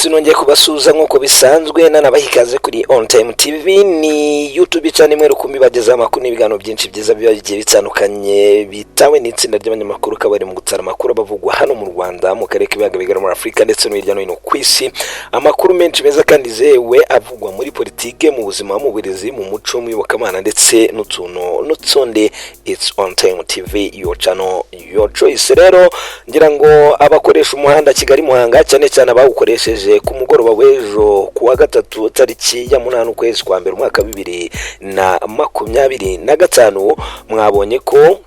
Nongeye kubasuza nkuko bisanzwe nanabahikaze kuri On Time TV, ni YouTube channel imwe rukumbi bageza amakuru n'ibigano byinshi byiza bigiye bitandukanye bitawe n'itsinda ry'abanyamakuru kabari mu gutara amakuru bavugwa hano mu Rwanda, mu karere k'ibiyaga bigari muri Afrika ndetse no hirya no hino ku isi. Amakuru menshi meza kandi zewe avugwa muri politike, mu buzima, mu burezi, mu muco, mu iyobokamana ndetse n'utundi. It's On Time TV, your channel, your choice. Rero ngira ngo abakoresha umuhanda Kigali Muhanga cyane cyane abawukoresheje ku mugoroba w'ejo kuwa gatatu tariki ya 8 ukwezi kwa mbere umwaka 2025 mwabonye ko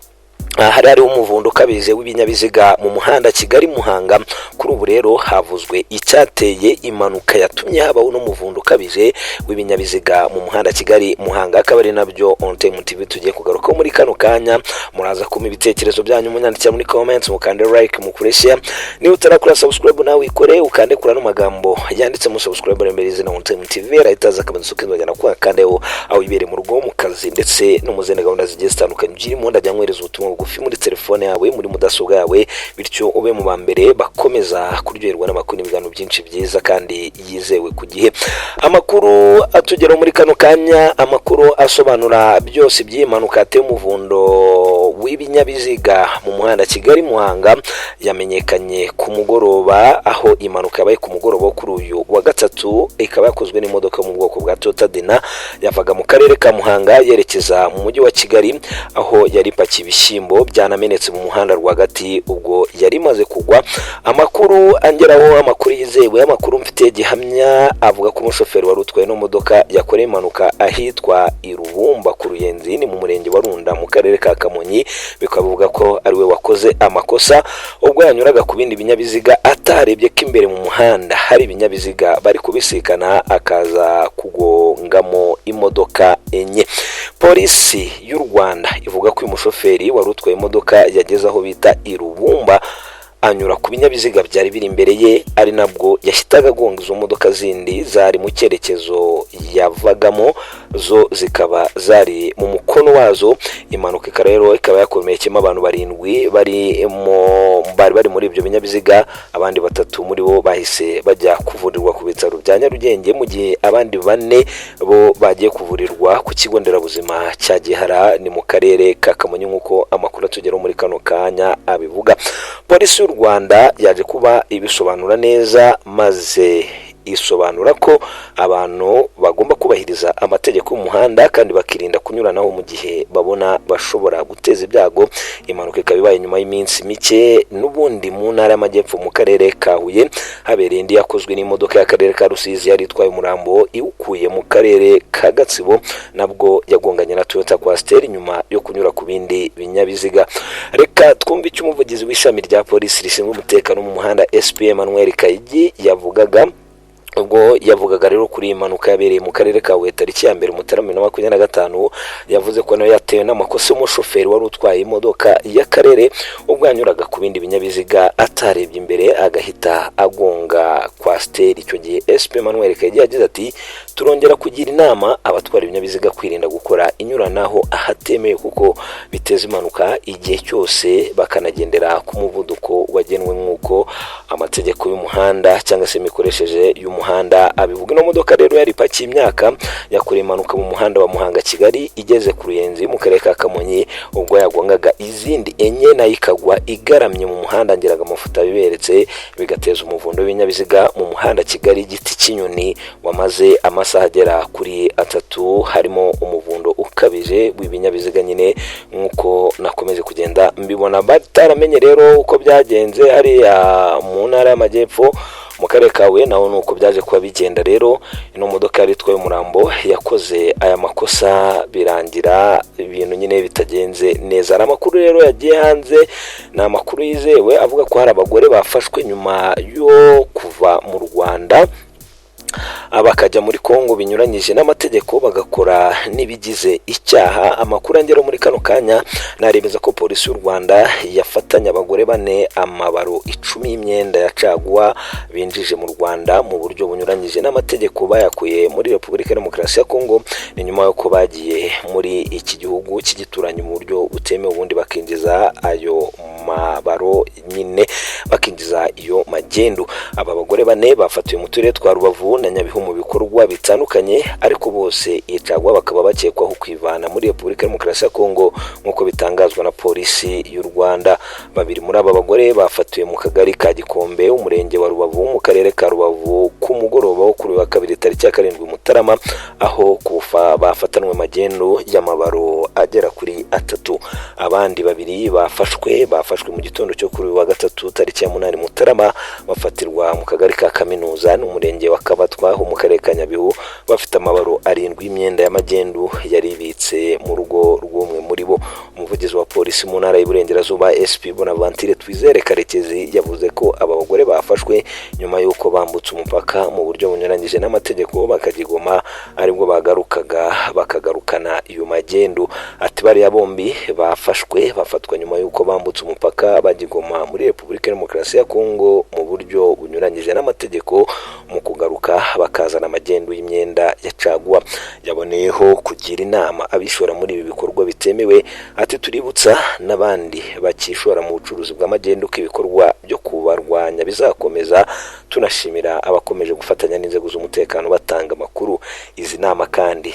hari umuvundo kabije w'ibinyabiziga mu muhanda Kigali Muhanga. Kuri ubu rero havuzwe icyateye impanuka yatumye habaho no muvundo kabije w'ibinyabiziga mu muhanda Kigali Muhanga. Akabari nabyo On Time TV tugiye kugaruka muri kano kanya. Muraza kuma ibitekerezo byanyu munyandikira muri comments, mukande like, mukureshya. Ni utarakora subscribe nawe ikore ukande kura no magambo yanditse mu subscribe mbere zina On Time TV rahitaza kabansuke ndajana kwa kandeho aho ibere mu rugo mu kazi ndetse no muzene gahunda zigiye zitandukanye byirimo ndajyanywereza ubutumwa bugufi muri telefone yawe, muri mudasobwa yawe, bityo ube mu bambere bakomeza kuryoherwa n'amakuru n'ibigano byinshi byiza kandi yizewe ku gihe. Amakuru atugera muri kano kanya, amakuru asobanura byose by'impanuka yateye umuvundo w'ibinyabiziga mu muhanda Kigali Muhanga yamenyekanye ku mugoroba, aho impanuka yabaye ku mugoroba kuri uyu wa gatatu. Ikaba yakozwe n'imodoka mu bwoko bwa Toyota Dina yavaga mu karere ka Muhanga yerekeza mu mujyi wa Kigali, aho yari pakiye ibishyimbo byanamenetse mu muhanda rwagati ubwo yari maze kugwa. Amakuru angeraho, amakuru yizewe, amakuru mfite gihamya avuga ko umushoferi wari utwaye no modoka yakoreye impanuka ahitwa Irubumba ku Ruyenzi ni mu murenge wa Runda mu karere ka Kamonyi. Bikavuga ko ari we wakoze amakosa ubwo yanyuraga ku bindi binyabiziga atarebye ko imbere mu muhanda hari ibinyabiziga bari kubisikana akaza kugongamo imodoka enye. Polisi y'u Rwanda ivuga ko uyu mushoferi wari utwaye imodoka yageze aho bita Irubumba anyura ku binyabiziga byari biri imbere ye, ari nabwo yahitaga gonga izo modoka zindi zari mu cyerekezo yavagamo, zo zikaba zari mu mukono wazo. Impanuka rero ikaba yakomeyekemo abantu 7 bari muri ibyo binyabiziga, abandi 3 muri bo bahise bajya kuvurirwa ku bitaro bya Nyarugenge, mu gihe abandi 4 bo bagiye kuvurirwa ku kigo nderabuzima cya Gihara ni mu karere ka Kamonyi nkuko amakuru atugera muri kano kanya abivuga. Polisi y'u Rwanda yaje kuba ibisobanura neza, maze isobanura ko abantu bagomba kubahiriza amategeko y'umuhanda kandi bakirinda kunyuranaho mu gihe babona bashobora guteza ibyago. Impanuka ikaba ibaye nyuma y'iminsi mike n'ubundi mu ntara y'Amajyepfo mu karere ka Huye, habereye indi yakozwe n'imodoka y'akarere ka Rusizi yari itwaye umurambo iwukuye mu karere ka Gatsibo, nabwo yagonganye na Toyota Coaster nyuma yo kunyura ku bindi binyabiziga. Reka twumve icyo umuvugizi w'ishami rya polisi rishinzwe umutekano mu muhanda SP Emmanuel Kayigi yavugaga. Ubwo yavugaga rero kuri impanuka yabereye mu karere ka Huye tariki ya 1 Mutarama 2025, yavuze ko nayo yatewe n'amakosa y'umushoferi wari utwaye imodoka y'akarere ubwo yanyuraga ku bindi binyabiziga atarebye imbere agahita agonga Coaster. Icyo gihe SP Emmanuel Kayigi yagize ati turongera kugira inama abatwara ibinyabiziga kwirinda gukora inyuranaho ahatemewe kuko biteza impanuka igihe cyose, bakanagendera ku muvuduko wagenwe nk'uko amategeko y'umuhanda cyangwa se imikoresheje y'umuhanda abivuga. No modoka rero yari pakiye imyaka yakoreye impanuka mu muhanda wa Muhanga Kigali igeze ku Ruyenzi mu karere ka Kamonyi ubwo yagongaga izindi enye nayo ikagwa igaramye mu muhanda ngeraga amafuta biberetse, bigateza umuvundo w'ibinyabiziga mu muhanda Kigali Giti Kinyoni wamaze amasaha agera kuri 3, harimo umuvundo ukabije w'ibinyabiziga nyine nkuko nakomeje kugenda mbibona. Bataramenye rero uko byagenze hari mu ntara y'Amajyepfo mu karere ka Huye naho nuko byaje kuba bigenda. Rero ino modoka yari itwaye umurambo yakoze aya makosa birangira ibintu nyine bitagenze neza. Amakuru rero yagiye hanze na amakuru yizewe avuga ko hari abagore bafashwe nyuma yo kuva mu Rwanda abakajya muri Kongo binyuranyije n'amategeko bagakora nibigize icyaha. Amakuru angero muri kano kanya naremeza ko polisi y'u Rwanda yafatanya abagore 4 amabaro 10 y'imyenda ya caguwa binjije mu Rwanda mu buryo bunyuranyije n'amategeko bayakuye muri Repubulika Demokarasi ya Kongo, ni nyuma yo ko bagiye muri iki gihugu kigituranye mu buryo butemewe ubundi bakinjiza ayo mabaro nyine bakinjiza iyo magendu. Aba bagore bane bafatiwe mu turere twa Rubavu na Nyabihu mu bikorwa bitandukanye, ariko bose icagwa bakaba bakekwaho kwivana muri Repubulika Demokarasi ya Kongo nk'uko bitangazwa na polisi y'u Rwanda. Babiri muri aba bagore bafatiwe mu kagari ka Gikombe, umurenge wa Rubavu, mu karere ka Rubavu ku mugoroba wo kuri wa kabiri tariki ya 7 Mutarama, aho kufa bafatanwe magendu y'amabaro agera kuri 3. Abandi babiri bafashwe mu gitondo cyo kuri wa gatatu tariki ya 8 Mutarama, bafatirwa mu kagari ka Kaminuza n'umurenge wa Kabatwa mu karere ka Nyabihu, bafite amabaro 7 y'imyenda y'amagendu yari ibitse mu rugo rw'umwe muri bo. Umuvugizi wa polisi mu ntara y'Iburengerazuba SP Bonaventure Twizere Karekezi yavuze ko aba bagore bafashwe nyuma y'uko bambutse umupaka mu buryo bunyuranyije n'amategeko bakagigoma, aribwo bakagarukana iyo magendu. Ati bariya bombi bafatwa nyuma y'uko bambutse umupaka bagigoma muri Repubulika Demokarasi ya Kongo mu buryo bunyuranyije n'amategeko, mu kugaruka bakazana magendu y'imyenda ya caguwa. Yaboneyeho kugira inama abishora muri ibi bikorwa bitemewe. Ati tuributsa n'abandi bakishora mu bucuruzi bw'amagendu ko ibikorwa byo kubarwanya bizakomeza. Tunashimira abakomeje gufatanya n'inzego z'umutekano batanga amakuru. Izi nama kandi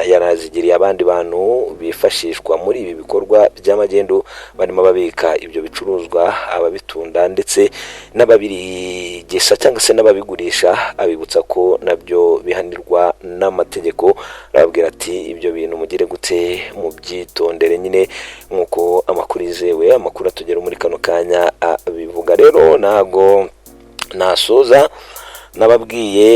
yarazigiriye abandi bantu bifashishwa muri ibi bikorwa by'amagendu, barimo babika ibyo bicuruzwa, ababitunda ndetse n'ababirigesa cyangwa se n'ababigurisha, abibutsa ko nabyo bihanirwa n'amategeko. Arababwira ati ibyo bintu mugire gute mu byitondere nyine nk'uko amakuru yizewe, amakuru atugera muri kano kanya bivuga. Rero nago nasoza nababwiye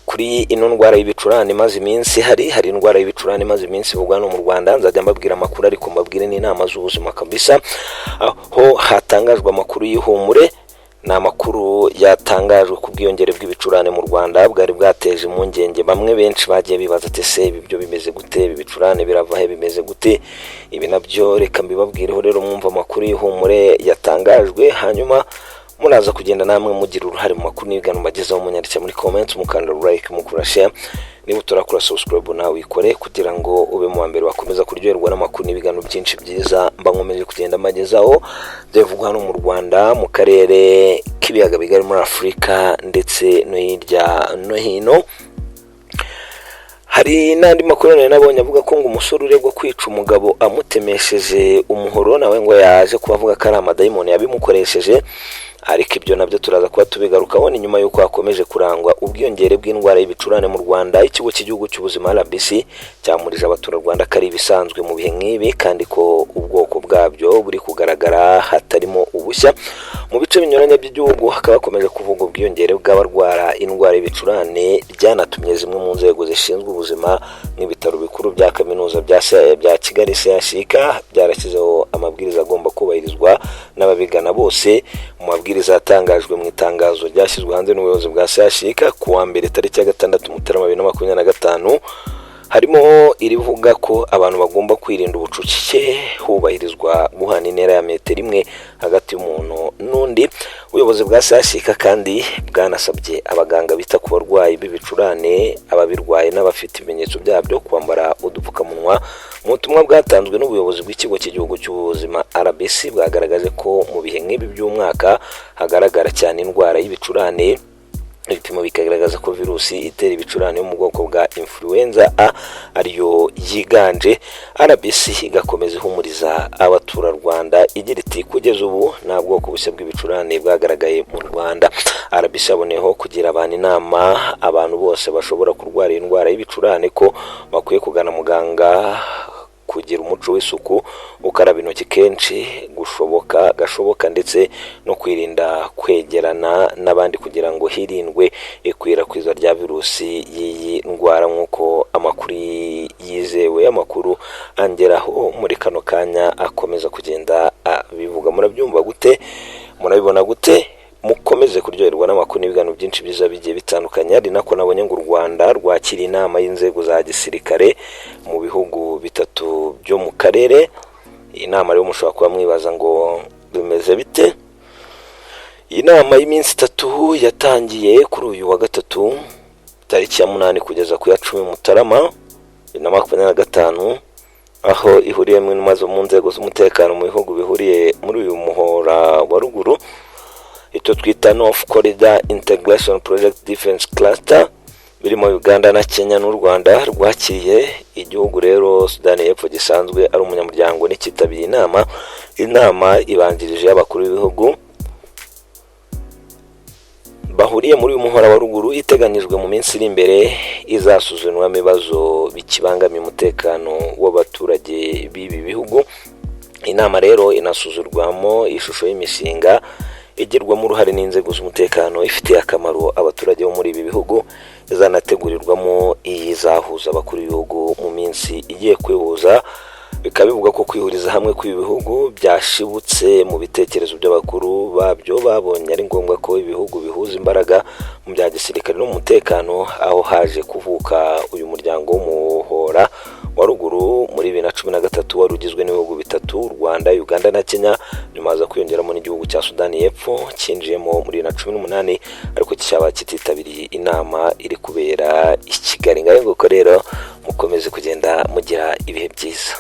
kuri ino ndwara y'ibicurane maze iminsi hari indwara y'ibicurane maze iminsi ivugwa no mu Rwanda. Nzajya mbabwira amakuru ariko mbabwire n'inama z'ubuzima kabisa, aho hatangajwe amakuru y'ihumure. Ni amakuru yatangajwe ku bwiyongere bw'ibicurane mu Rwanda bwari bwateje impungenge. Bamwe benshi bagiye bibaza ati se ibyo bimeze gute, ibi bicurane birava he, bimeze gute? Ibi nabyo reka mbibabwireho. Rero mwumva amakuru y'ihumure yatangajwe, hanyuma muraza kugenda namwe mugira uruhare mu makuru n'ibigano bagezaho. Munyandike muri comments, mukanda like, mukura share. Niba utarakora subscribe nawe ikore kugira ngo ube mu mbere wakomeza kuryoherwa n'amakuru n'ibigano byinshi byiza mba nkomeje kugenda magezaho byavugwa hano mu Rwanda, mu karere k'ibiyaga bigari muri Afurika ndetse no hirya no hino. Hari n'andi makuru nabonye avuga ko ngo umusore uregwa kwica umugabo amutemesheje umuhoro nawe ngo yaje kubavuga ko ari amadayimoni yabimukoresheje, ariko ibyo nabyo turaza kuba tubigarukaho. Ni nyuma y'uko hakomeje kurangwa ubwiyongere bw'indwara y'ibicurane mu Rwanda. Ikigo cy'igihugu cy'ubuzima RBC cyamurije abaturarwanda ko ari bisanzwe mu bihe nk'ibi, kandi ko ubwoko bwabyo buri kugaragara hatarimo ubushya. Mu bice binyuranye by'igihugu hakaba hakomeje kuvuga ubwiyongere bw'abarwara indwara y'ibicurane, byanatumye zimwe mu nzego zishinzwe ubuzima nk'ibitaro bikuru bya kaminuza bya Kigali CHUK byarashyizeho amabwiriza agomba kubahirizwa n'ababigana bose. Mu mabwiriza yatangajwe mu itangazo ryashyizwe hanze n'ubuyobozi bwa CHUK ku wa mbere tariki ya 6 Mutarama 2025, harimo irivuga ko abantu bagomba kwirinda ubucucike, hubahirizwa guhana intera ya metero 1 hagati y'umuntu n'undi. Ubuyobozi bwa CHUK kandi bwanasabye abaganga bita ku barwayi b'ibicurane, ababirwaye n'abafite ibimenyetso byabyo kwambara udupfukamunwa. Mu butumwa bwatanzwe n'ubuyobozi bw'ikigo cy'igihugu cy'ubuzima RBC bwagaragaje ko mu bihe nk'ibi by'umwaka hagaragara cyane indwara y'ibicurane. Ibipimo bikagaragaza ko virusi itera ibicurane yo mu bwoko bwa influenza A ariyo yiganje. RBC igakomeza ihumuriza abaturarwanda igira iti kugeza ubu nta bwoko bushya bw'ibicurane bwagaragaye mu Rwanda. RBC aboneyeho kugira abantu inama, abantu bose bashobora kurwara indwara y'ibicurane ko bakwiye kugana muganga, kugira umuco w'isuku, ukaraba intoki kenshi gashoboka ndetse no kwirinda kwegerana n'abandi kugira ngo hirindwe ikwirakwizwa rya virusi y'iyi ndwara, nk'uko amakuru yizewe amakuru angeraho muri kano kanya akomeza kugenda bivuga. Murabyumva gute? Murabibona gute? Mukomeze kuryoherwa n'amakuru n'ibigano byinshi byiza bigiye bitandukanye. Ari nako nabonye ngo u Rwanda rwakira inama y'inzego za gisirikare mu bihugu bitatu byo mu karere. Iyi nama rero mushobora kuba mwibaza ngo bimeze bite. Iyi nama y'iminsi 3 yatangiye kuri uyu wa gatatu tariki ya 8 kugeza ku ya 10 Mutarama 2025, aho ihuriyemo intumwa zo mu nzego z'umutekano mu bihugu bihuriye muri uyu muhora wa ruguru, icyo twita North Corridor Integration Project Defense Cluster, birimo Uganda na Kenya n'u Rwanda rwakiriye. Igihugu rero Sudani y'Epfo gisanzwe ari umunyamuryango n'ikitabiriye inama ibanjirije y'abakuru b'ibihugu bahuriye muri uyu muhora wa ruguru, iteganyijwe mu minsi iri imbere izasuzumwamo ibibazo bikibangamiye umutekano w'abaturage b'ibi bihugu. Inama rero inasuzurwamo ishusho y'imishinga igirwamo uruhare n'inzego z'umutekano ifitiye akamaro abaturage bo muri ibi bihugu, izanategurirwamo izahuza abakuru b'ibihugu mu minsi igiye kwihuza. Bikaba bivuga ko kwihuriza hamwe kw'ibi bihugu byashibutse mu bitekerezo by'abakuru babyo, babonye ari ngombwa ko ibihugu bihuza imbaraga mu bya gisirikare n'umutekano, aho haje kuvuka uyu muryango w'umuhora wa ruguru muri 2013 wari ugizwe n'ibihugu bitatu, u Rwanda, Uganda na Kenya, nyuma haza kwiyongeramo n'igihugu cya Sudani y'Epfo cyinjiyemo muri 2018, ariko cyaba kititabiriye inama iri kubera i Kigali. Ngaho nguko rero mukomeze kugenda mugira ibihe byiza.